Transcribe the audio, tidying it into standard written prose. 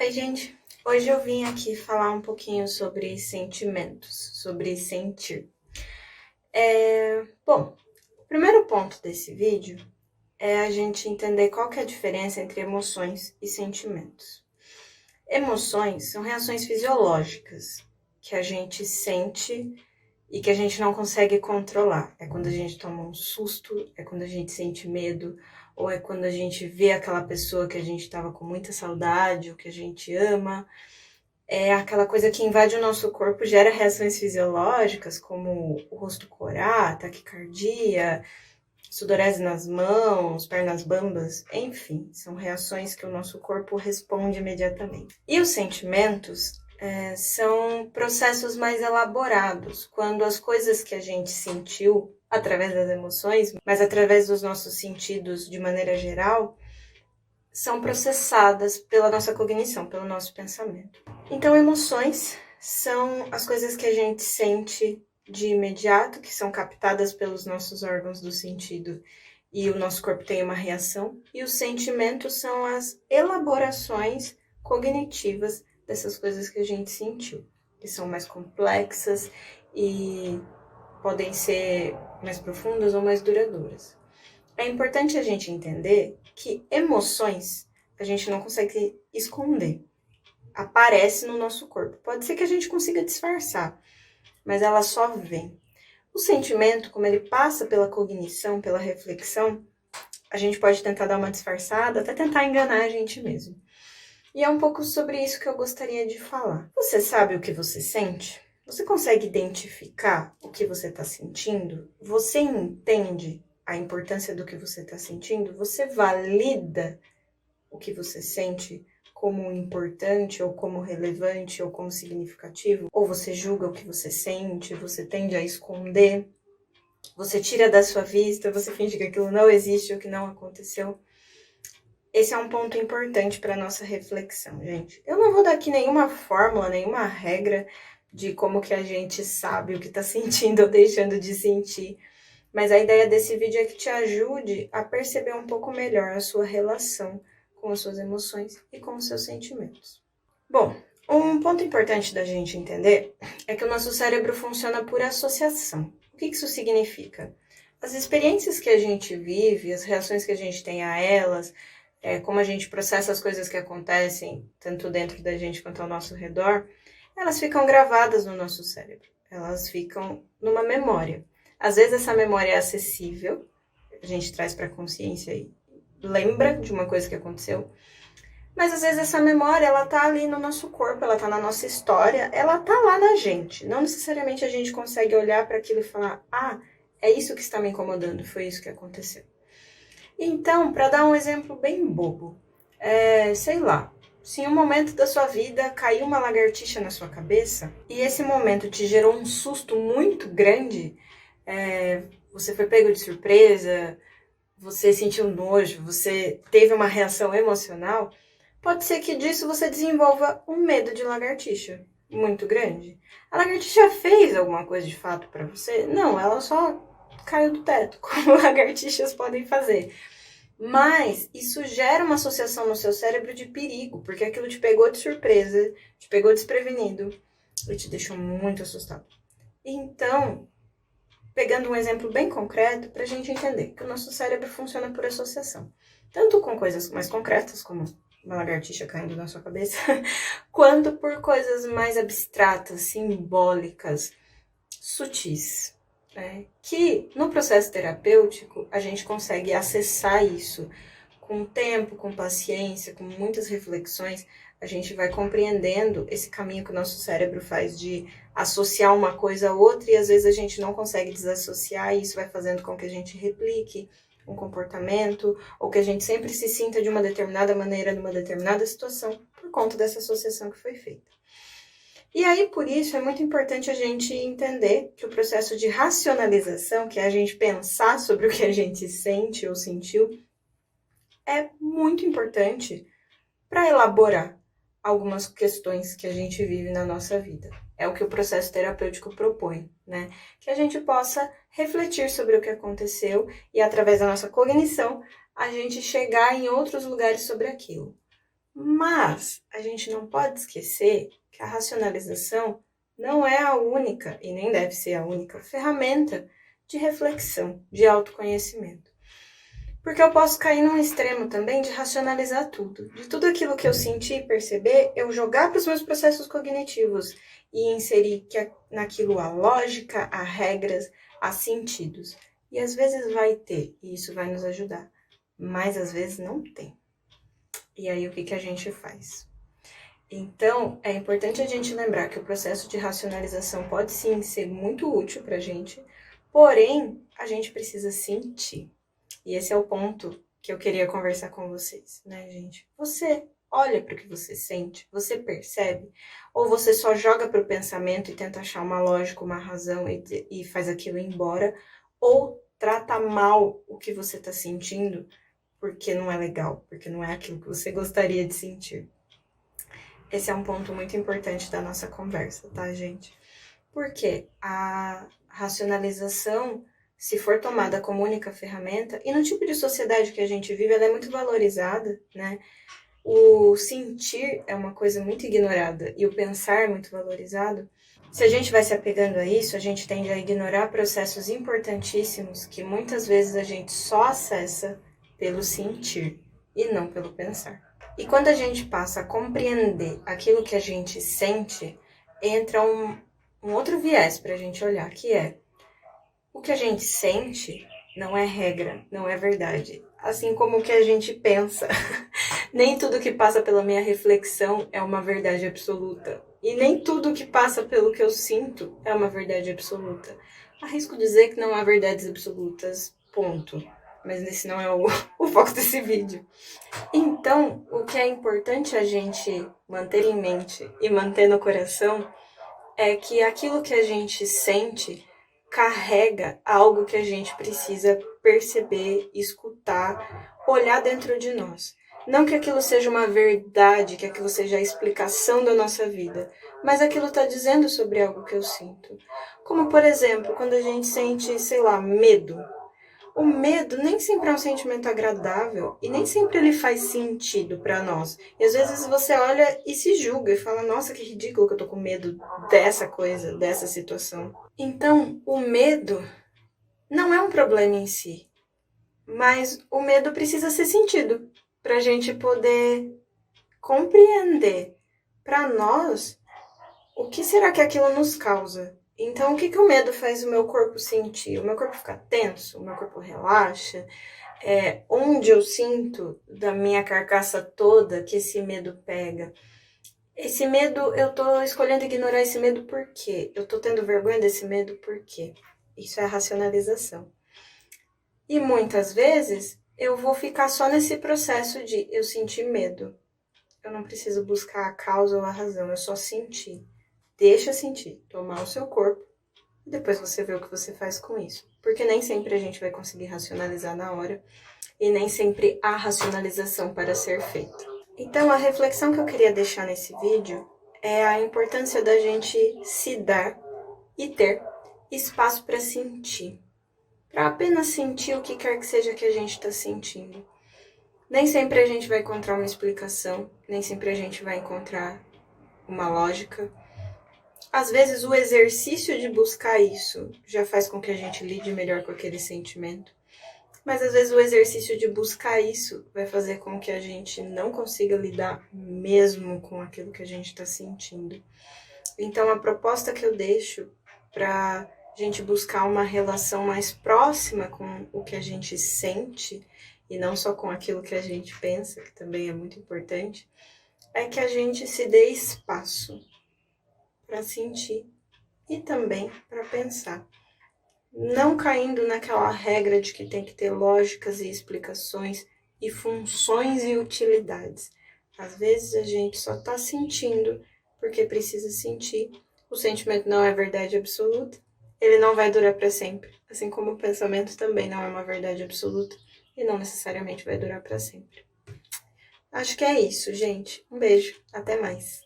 Oi, gente. Hoje eu vim aqui falar um pouquinho sobre sentimentos, sobre sentir. Bom, o primeiro ponto desse vídeo é a gente entender qual que é a diferença entre emoções e sentimentos. Emoções são reações fisiológicas que a gente sente e que a gente não consegue controlar. É quando a gente toma um susto, é quando a gente sente medo, ou é quando a gente vê aquela pessoa que a gente estava com muita saudade, ou que a gente ama. É aquela coisa que invade o nosso corpo, gera reações fisiológicas, como o rosto corar, taquicardia, sudorese nas mãos, pernas bambas, enfim, são reações que o nosso corpo responde imediatamente. E os sentimentos são processos mais elaborados, quando as coisas que a gente sentiu através das emoções, mas através dos nossos sentidos de maneira geral, são processadas pela nossa cognição, pelo nosso pensamento. Então, emoções são as coisas que a gente sente de imediato, que são captadas pelos nossos órgãos do sentido e o nosso corpo tem uma reação. E os sentimentos são as elaborações cognitivas dessas coisas que a gente sentiu, que são mais complexas e podem ser mais profundas ou mais duradouras. É importante a gente entender que emoções a gente não consegue esconder. Aparece no nosso corpo. Pode ser que a gente consiga disfarçar, mas ela só vem. O sentimento, como ele passa pela cognição, pela reflexão, a gente pode tentar dar uma disfarçada, até tentar enganar a gente mesmo. E é um pouco sobre isso que eu gostaria de falar. Você sabe o que você sente? Você consegue identificar o que você está sentindo? Você entende a importância do que você está sentindo? Você valida o que você sente como importante, ou como relevante, ou como significativo? Ou você julga o que você sente, você tende a esconder, você tira da sua vista, você finge que aquilo não existe ou que não aconteceu? Esse é um ponto importante para a nossa reflexão, gente. Eu não vou dar aqui nenhuma fórmula, nenhuma regra de como que a gente sabe o que está sentindo ou deixando de sentir, mas a ideia desse vídeo é que te ajude a perceber um pouco melhor a sua relação com as suas emoções e com os seus sentimentos. Bom, um ponto importante da gente entender é que o nosso cérebro funciona por associação. O que isso significa? As experiências que a gente vive, as reações que a gente tem a elas, como a gente processa as coisas que acontecem, tanto dentro da gente quanto ao nosso redor, elas ficam gravadas no nosso cérebro. Elas ficam numa memória. Às vezes essa memória é acessível, a gente traz para a consciência e lembra de uma coisa que aconteceu, mas às vezes essa memória, ela tá ali no nosso corpo, ela tá na nossa história, ela tá lá na gente. Não necessariamente a gente consegue olhar para aquilo e falar, é isso que está me incomodando, foi isso que aconteceu. Então, para dar um exemplo bem bobo, sei lá, se em um momento da sua vida caiu uma lagartixa na sua cabeça e esse momento te gerou um susto muito grande, você foi pego de surpresa, você sentiu nojo, você teve uma reação emocional, pode ser que disso você desenvolva um medo de lagartixa muito grande. A lagartixa fez alguma coisa de fato para você? Não, ela só caiu do teto, como lagartixas podem fazer. Mas isso gera uma associação no seu cérebro de perigo, porque aquilo te pegou de surpresa, te pegou desprevenido e te deixou muito assustado. Então, pegando um exemplo bem concreto, para a gente entender que o nosso cérebro funciona por associação. Tanto com coisas mais concretas, como uma lagartixa caindo na sua cabeça, quanto por coisas mais abstratas, simbólicas, sutis. Que no processo terapêutico a gente consegue acessar isso com tempo, com paciência, com muitas reflexões. A gente vai compreendendo esse caminho que o nosso cérebro faz de associar uma coisa a outra e às vezes a gente não consegue desassociar e isso vai fazendo com que a gente replique um comportamento ou que a gente sempre se sinta de uma determinada maneira numa determinada situação por conta dessa associação que foi feita. E aí, por isso, é muito importante a gente entender que o processo de racionalização, que é a gente pensar sobre o que a gente sente ou sentiu, é muito importante para elaborar algumas questões que a gente vive na nossa vida. É o que o processo terapêutico propõe, né? Que a gente possa refletir sobre o que aconteceu e, através da nossa cognição, a gente chegar em outros lugares sobre aquilo. Mas a gente não pode esquecer que a racionalização não é a única, e nem deve ser a única, ferramenta de reflexão, de autoconhecimento. Porque eu posso cair num extremo também de racionalizar tudo. De tudo aquilo que eu senti e perceber, eu jogar para os meus processos cognitivos e inserir naquilo a lógica, a regras, a sentidos. E às vezes vai ter, e isso vai nos ajudar. Mas às vezes não tem. E aí o que a gente faz? Então, é importante a gente lembrar que o processo de racionalização pode sim ser muito útil para a gente, porém, a gente precisa sentir. E esse é o ponto que eu queria conversar com vocês, né, gente? Você olha para o que você sente, você percebe, ou você só joga para o pensamento e tenta achar uma lógica, uma razão e faz aquilo ir embora, ou trata mal o que você está sentindo porque não é legal, porque não é aquilo que você gostaria de sentir. Esse é um ponto muito importante da nossa conversa, tá, gente? Porque a racionalização, se for tomada como única ferramenta, e no tipo de sociedade que a gente vive, ela é muito valorizada, né? O sentir é uma coisa muito ignorada e o pensar é muito valorizado. Se a gente vai se apegando a isso, a gente tende a ignorar processos importantíssimos que muitas vezes a gente só acessa pelo sentir e não pelo pensar. E quando a gente passa a compreender aquilo que a gente sente, entra um outro viés para a gente olhar, que é o que a gente sente não é regra, não é verdade. Assim como o que a gente pensa. Nem tudo que passa pela minha reflexão é uma verdade absoluta. E nem tudo que passa pelo que eu sinto é uma verdade absoluta. Arrisco dizer que não há verdades absolutas, ponto. Mas esse não é o foco desse vídeo. Então, o que é importante a gente manter em mente e manter no coração é que aquilo que a gente sente carrega algo que a gente precisa perceber, escutar, olhar dentro de nós. Não que aquilo seja uma verdade, que aquilo seja a explicação da nossa vida, mas aquilo está dizendo sobre algo que eu sinto. Como, por exemplo, quando a gente sente, sei lá, medo. O medo nem sempre é um sentimento agradável e nem sempre ele faz sentido para nós. E às vezes você olha e se julga e fala: nossa, que ridículo que eu tô com medo dessa coisa, dessa situação. Então, o medo não é um problema em si, mas o medo precisa ser sentido para a gente poder compreender para nós o que será que aquilo nos causa. Então, o que o medo faz o meu corpo sentir? O meu corpo fica tenso, o meu corpo relaxa. Onde eu sinto da minha carcaça toda que esse medo pega. Esse medo, eu tô escolhendo ignorar esse medo por quê? Eu tô tendo vergonha desse medo por quê? Isso é a racionalização. E muitas vezes eu vou ficar só nesse processo de eu sentir medo. Eu não preciso buscar a causa ou a razão, eu só sentir. Deixa sentir, tomar o seu corpo e depois você vê o que você faz com isso. Porque nem sempre a gente vai conseguir racionalizar na hora e nem sempre há racionalização para ser feita. Então, a reflexão que eu queria deixar nesse vídeo é a importância da gente se dar e ter espaço para sentir. Para apenas sentir o que quer que seja que a gente está sentindo. Nem sempre a gente vai encontrar uma explicação, nem sempre a gente vai encontrar uma lógica. Às vezes o exercício de buscar isso já faz com que a gente lide melhor com aquele sentimento. Mas às vezes o exercício de buscar isso vai fazer com que a gente não consiga lidar mesmo com aquilo que a gente está sentindo. Então a proposta que eu deixo para a gente buscar uma relação mais próxima com o que a gente sente e não só com aquilo que a gente pensa, que também é muito importante, é que a gente se dê espaço para sentir e também para pensar. Não caindo naquela regra de que tem que ter lógicas e explicações e funções e utilidades. Às vezes a gente só está sentindo porque precisa sentir. O sentimento não é verdade absoluta, ele não vai durar para sempre. Assim como o pensamento também não é uma verdade absoluta e não necessariamente vai durar para sempre. Acho que é isso, gente. Um beijo, até mais.